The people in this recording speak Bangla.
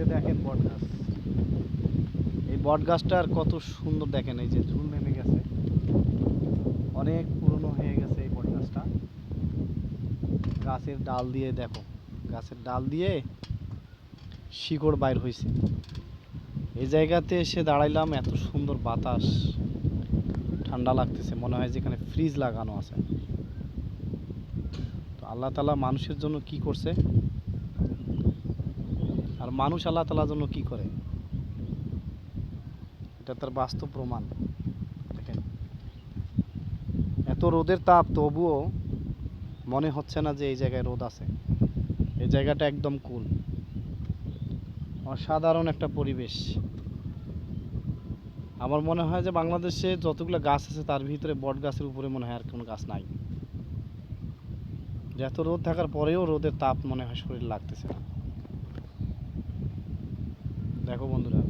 যে দেখেন বট গাছ, এই বট গাছটার কত সুন্দর দেখেন, এই যে ঝুল নেমে গেছে, অনেক পুরনো হয়ে গেছে এই বট গাছটা। গাছের ডাল দিয়ে দেখো, গাছের ডাল দিয়ে শিকড় বাইর হয়েছে। এই জায়গাতে এসে দাঁড়াইলাম, এত সুন্দর বাতাস, ঠান্ডা লাগতেছে, মনে হয় যেখানে ফ্রিজ লাগানো আছে। তো আল্লাহ তাআলা মানুষের জন্য কি করছে, আর মানুষ আল্লাহ তাআলার জন্য কি করে, এটা তার বাস্তব প্রমাণ। দেখেন, এত রোদের তাপ তবুও মনে হচ্ছে না যে এই জায়গায় রোদ আছে। এই জায়গাটা একদম কুল, অসাধারণ একটা পরিবেশ। আমার মনে হয় যে বাংলাদেশে যতগুলো গাছ আছে তার ভিতরে বট গাছের উপরে মনে হয় আর কোনো গাছ নাই। যে এত রোদ থাকার পরেও রোদের তাপ মনে হয় শরীর লাগতেছে না। দেখো বন্ধুরা,